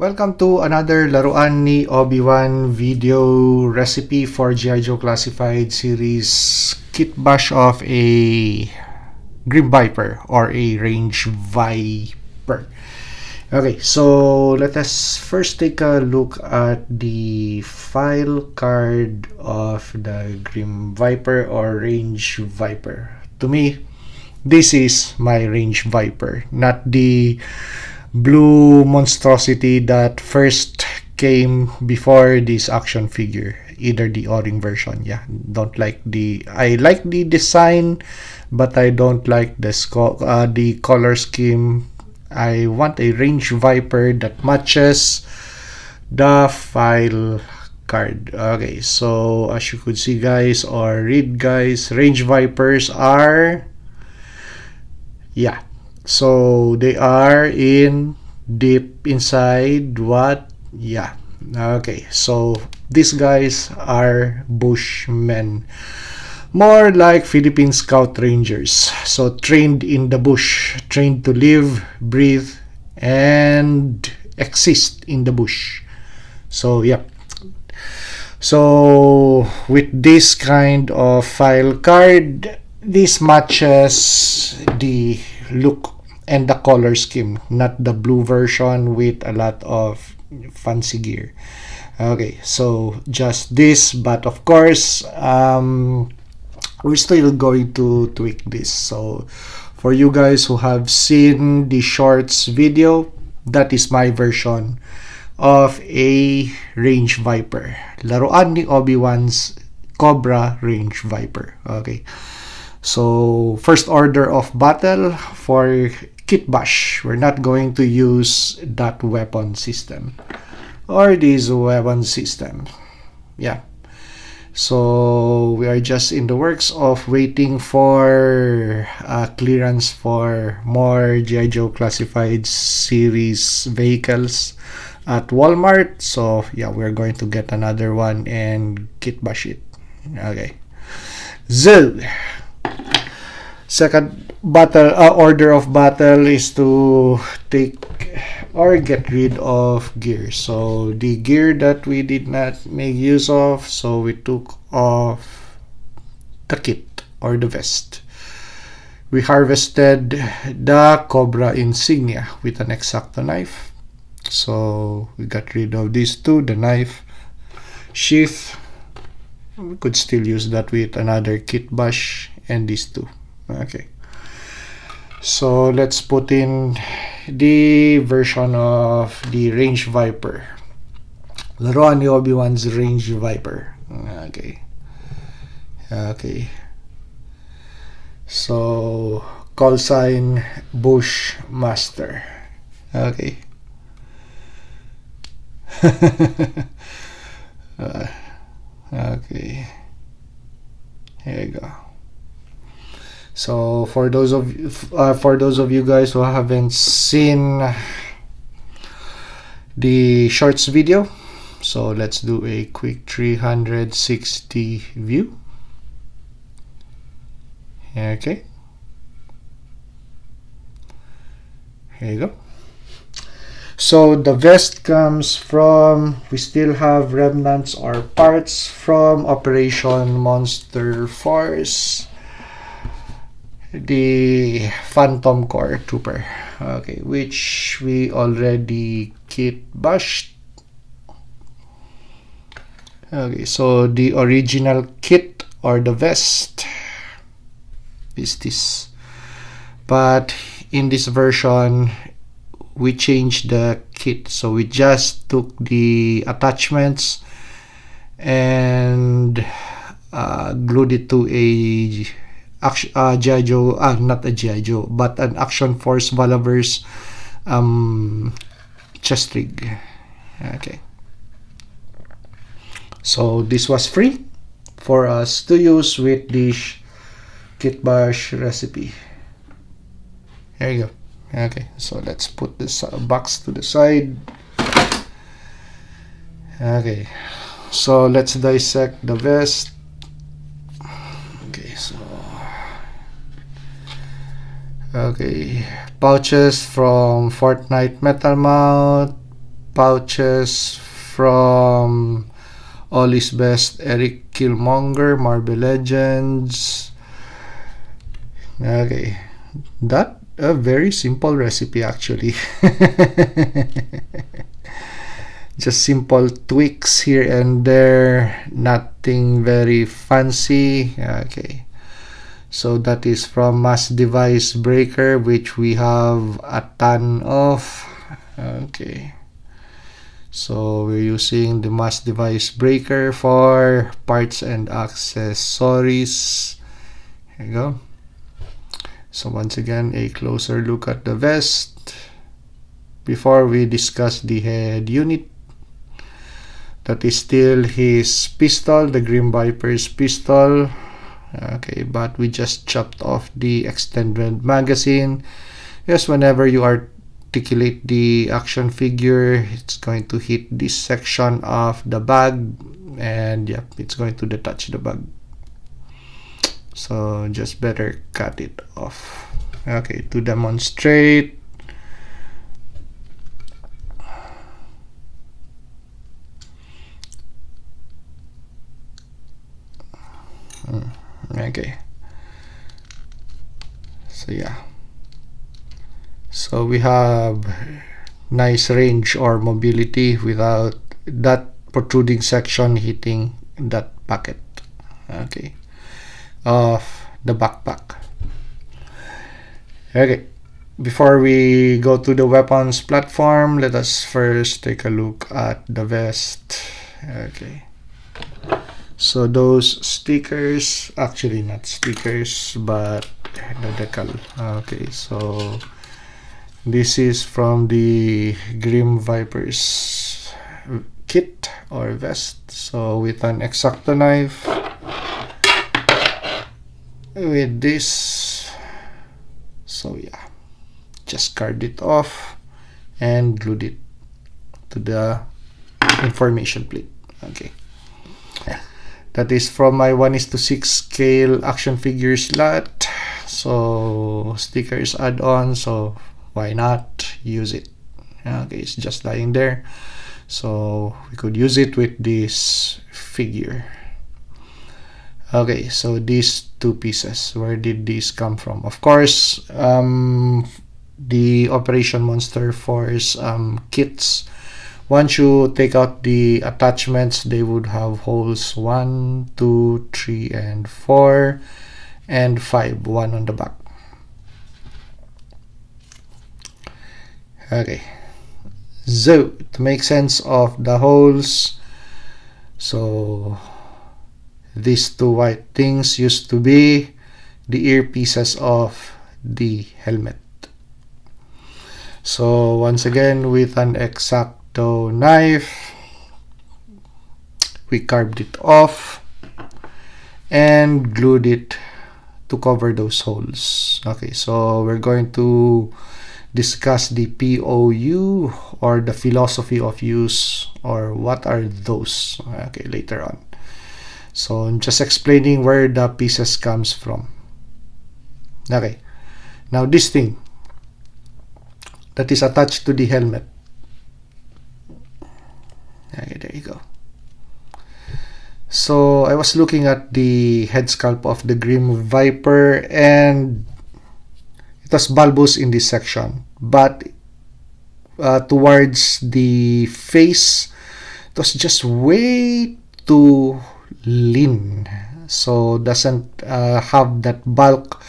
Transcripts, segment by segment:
Welcome to another Laruan ni ObiOne video recipe for G.I. Joe Classified series Kitbash of a Grim Viper or a Range Viper. Okay, so let us first take a look at the file card of the Grim Viper or Range Viper. To me, this is my Range Viper, not the blue monstrosity that first came before this action figure, either the O-ring version. I like the design, but I don't like the color scheme. I want a Range Viper that matches the file card. Okay, so as you could see guys, or read guys, Range Vipers are, so they are in deep inside what? Okay, so these guys are bushmen, more like Philippine Scout Rangers. So trained in the bush, trained to live, breathe, and exist in the bush. So so with this kind of file card, this matches the look and the color scheme, not the blue version with a lot of fancy gear. Okay, so just this, but of course we're still going to tweak this. So for you guys who have seen the shorts video, that is my version of a Range Viper, Laruan ni ObiOne's Cobra Range Viper. Okay, so first order of battle for Kitbash, we're not going to use that weapon system or this weapon system. So we are just in the works of waiting for clearance for more G.I. Joe Classified series vehicles at Walmart. So we're going to get another one and Kitbash it. Okay, so second battle order of battle is to take or get rid of gear. So the gear that we did not make use of, so we took off the kit or the vest. We harvested the Cobra insignia with an X-Acto knife. So we got rid of these two, the knife sheath. We could still use that with another Kitbash, and these two. Okay, so let's put in the version of the Range Viper, Laruan ni ObiOne's Range Viper. Okay, so call sign Bushmaster. Okay. Okay, here you go. So for those of you guys who haven't seen the shorts video, so let's do a quick 360 view. Okay, here you go. So the vest comes from, we still have remnants or parts from Operation Monster Force, the Phantom Core Trooper, okay, which we already kitbashed. Okay, so the original kit or the vest is this, but in this version we changed the kit. So we just took the attachments and glued it to a G.I. Joe, not a G.I. Joe, but an Action Force Valaverse chest rig. Okay, so this was free for us to use with this Kitbash recipe. There you go. Okay, so let's put this box to the side. Okay, so let's dissect the vest. Okay, pouches from Fortnite Metal Mount, pouches from All Is Best, Eric Killmonger, Marvel Legends. Okay, that a very simple recipe actually. Just simple tweaks here and there, nothing very fancy. Okay, so that is from Mass Device Breaker, which we have a ton of. Okay, so we're using the Mass Device Breaker for parts and accessories. Here you go. So once again, a closer look at the vest before we discuss the head unit. That is still his pistol, the Grim Viper's pistol. Okay, but we just chopped off the extended magazine. Yes, whenever you articulate the action figure, it's going to hit this section of the bag, and yep, it's going to detach the bag. So just better cut it off. Okay, to demonstrate, okay, so yeah, so we have nice range or mobility without that protruding section hitting that pocket, okay, of the backpack. Okay, before we go to the weapons platform, let us first take a look at the vest. Okay, so those stickers, actually not stickers but the decal. Okay, so this is from the Grim Viper's kit or vest. So with an X-Acto knife, with this, so yeah, just carved it off and glued it to the information plate. Okay, that is from my 1:6 scale action figure slot. So stickers add-on, so why not use it? Okay, it's just lying there, so we could use it with this figure. Okay, so these two pieces, where did these come from? Of course, the Operation Monster Force kits, once you take out the attachments, they would have holes 1, 2, 3, and 4, and 5, one on the back. Okay, so to make sense of the holes, so these two white things used to be the earpieces of the helmet. So once again, with an X-Acto knife, we carved it off and glued it to cover those holes. Okay, so we're going to discuss the POU, or the philosophy of use, or what are those, okay, later on. So I'm just explaining where the pieces comes from. Okay, now this thing that is attached to the helmet. Okay, there you go. So I was looking at the head sculpt of the Grim Viper, and it was bulbous in this section, but towards the face, it was just way too lean, so doesn't have that bulk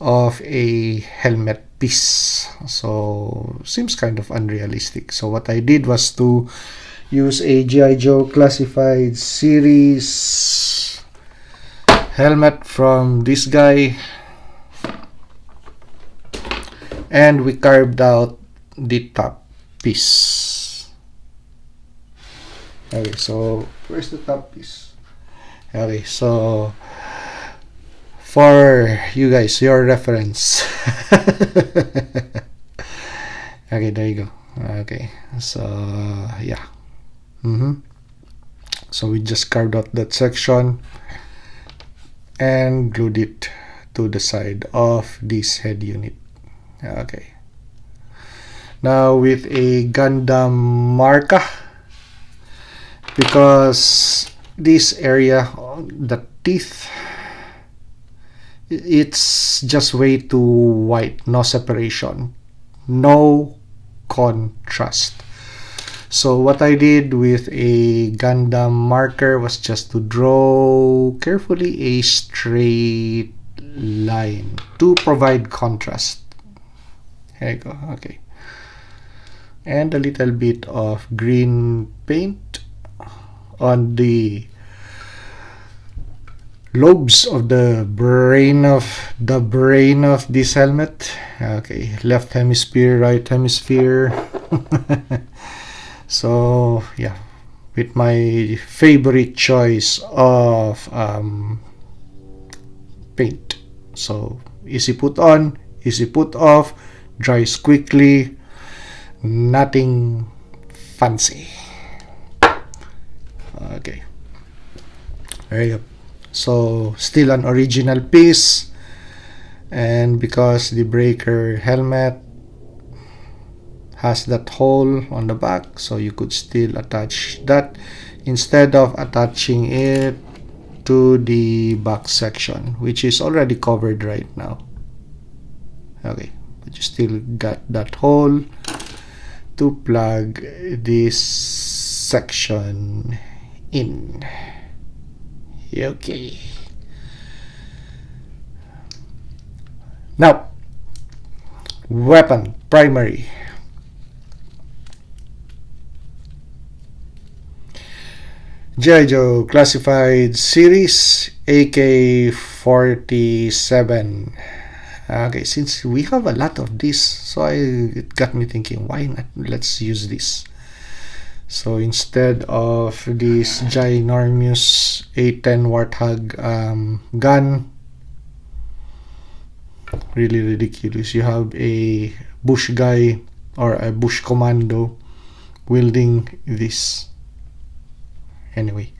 of a helmet piece, so seems kind of unrealistic. So what I did was to use a G.I. Joe Classified series helmet from this guy, and we carved out the top piece. Okay, so where's the top piece? Okay, so for you guys, your reference. Okay, there you go. Okay, so yeah. So we just carved out that section and glued it to the side of this head unit. Okay, Now with a Gundam marka, because this area, the teeth, it's just way too white, no separation, no contrast. So what I did with a Gundam marker was just to draw carefully a straight line to provide contrast. Here you go. Okay. And a little bit of green paint on the lobes of the brain of this helmet. Okay, left hemisphere, right hemisphere. So yeah, with my favorite choice of paint. So easy put on, easy put off, dries quickly, nothing fancy. Okay, there you go. So still an original piece, and because the breaker helmet has that hole on the back, so you could still attach that instead of attaching it to the back section, which is already covered right now. Okay, but you still got that hole to plug this section in. Okay, now weapon primary. G.I. Joe Classified Series AK-47. Okay, since we have a lot of this, so it got me thinking, why not? Let's use this. So instead of this ginormous A10 Warthog gun, really ridiculous, you have a bush guy or a bush commando wielding this. Anyway,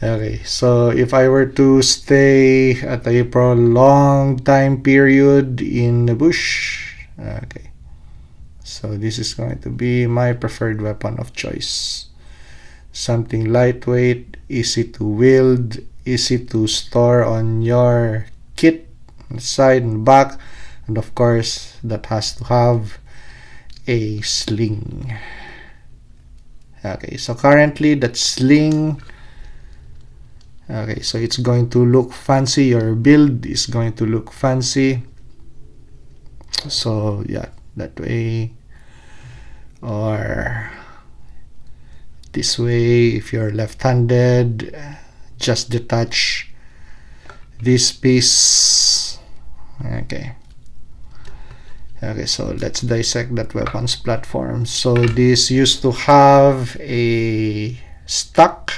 okay, so if I were to stay at a prolonged time period in the bush, okay, so this is going to be my preferred weapon of choice. Something lightweight, easy to wield, easy to store on your kit, side and back, and of course that has to have a sling. Okay, so currently that sling, okay, so it's going to look fancy, your build is going to look fancy, so yeah, that way or this way. If you're left-handed, just detach this piece. Okay, so let's dissect that weapons platform. So this used to have a stock,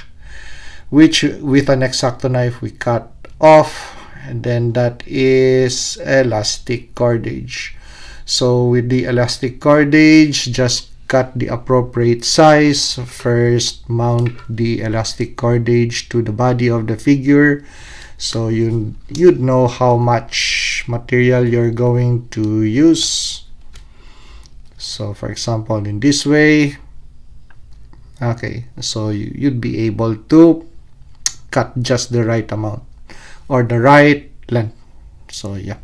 which with an X-Acto knife we cut off, and then that is elastic cordage. So with the elastic cordage, just cut the appropriate size. First, mount the elastic cordage to the body of the figure, so you'd know how much material you're going to use. So for example, in this way, okay, so you'd be able to cut just the right amount or the right length. So yeah,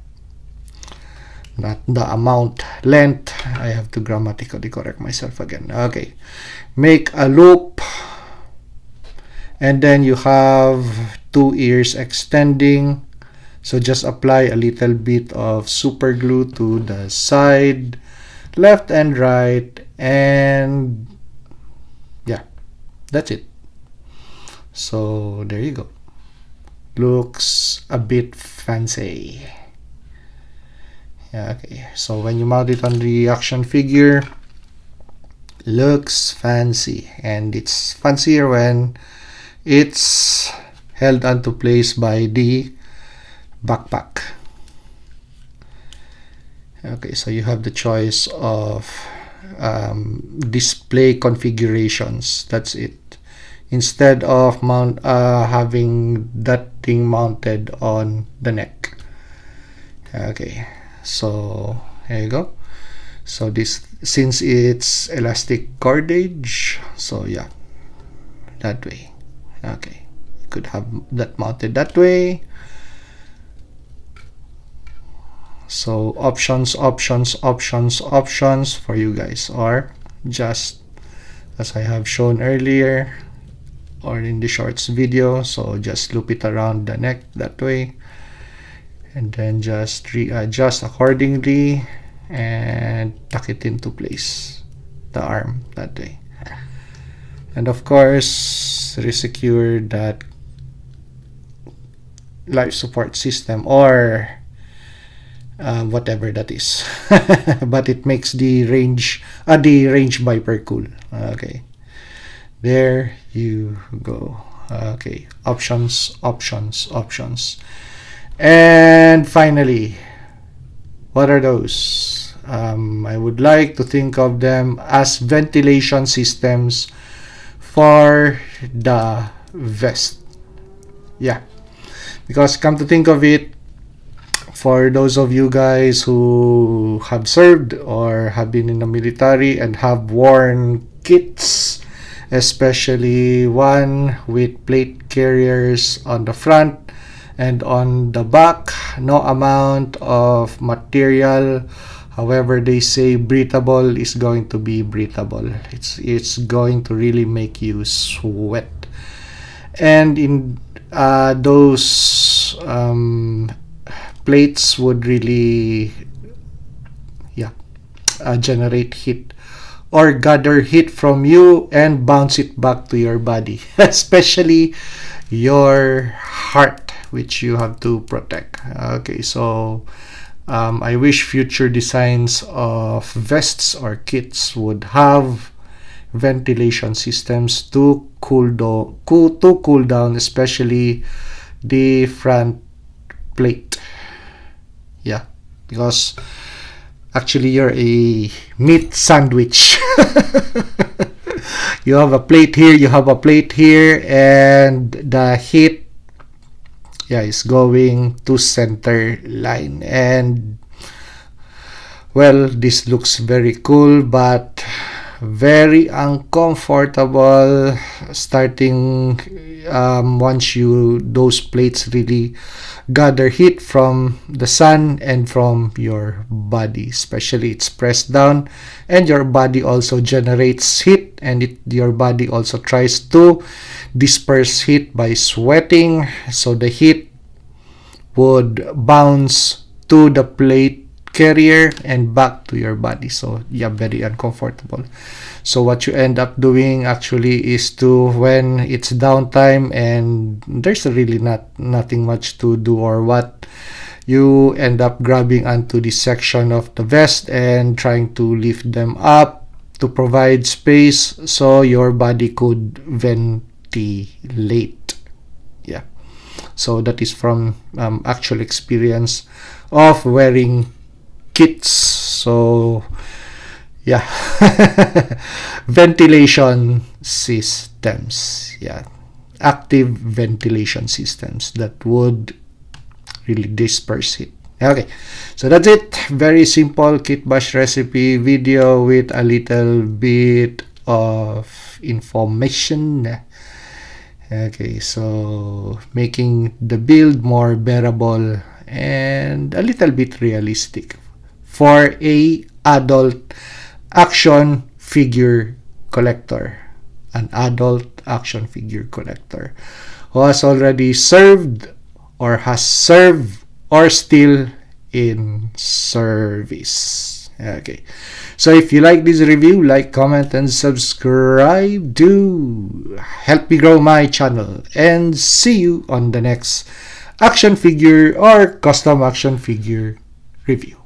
not the amount, length. I have to grammatically correct myself again. Okay, make a loop, and then you have two ears extending, so just apply a little bit of super glue to the side, left and right, and yeah, that's it. So there you go, looks a bit fancy. Yeah, okay, so when you mount it on the action figure, looks fancy, and it's fancier when it's held onto place by the backpack. Okay, so you have the choice of display configurations. That's it. Instead of having that thing mounted on the neck. Okay, So here you go. So this, since it's elastic cordage, so yeah, that way. Okay, you could have that mounted that way. So options for you guys are just as I have shown earlier or in the shorts video. So just loop it around the neck that way, and then just readjust accordingly and tuck it into place, the arm that way. And of course, resecure that life support system or whatever that is. But it makes the range Viper cool. Okay, there you go. Okay, options. And finally, what are those? I would like to think of them as ventilation systems for the vest. Yeah, because come to think of it, for those of you guys who have served or have been in the military and have worn kits, especially one with plate carriers on the front and on the back, no amount of material, however they say breathable, is going to be breathable. It's going to really make you sweat. And in those plates would really generate heat or gather heat from you and bounce it back to your body, especially your heart, which you have to protect. Okay, so I wish future designs of vests or kits would have ventilation systems to cool down, especially the front plate. Yeah, because actually you're a meat sandwich. You have a plate here, and the heat is going to center line. And well, this looks very cool, but very uncomfortable starting once those plates really gather heat from the sun and from your body, especially it's pressed down, and your body also generates heat, and your body also tries to disperse heat by sweating, so the heat would bounce to the plate carrier and back to your body. So yeah, very uncomfortable. So what you end up doing actually is to, when it's downtime and there's really nothing much to do or what, you end up grabbing onto this section of the vest and trying to lift them up to provide space so your body could ventilate. Yeah, so that is from actual experience of wearing kits. So yeah, ventilation systems, active ventilation systems that would really disperse it. Okay, so that's it. Very simple Kitbash recipe video with a little bit of information. Okay, so making the build more bearable and a little bit realistic for a adult action figure collector, an adult action figure collector who has already served or has served or still in service. Okay, so if you like this review, like, comment, and subscribe to help me grow my channel, and see you on the next action figure or custom action figure review.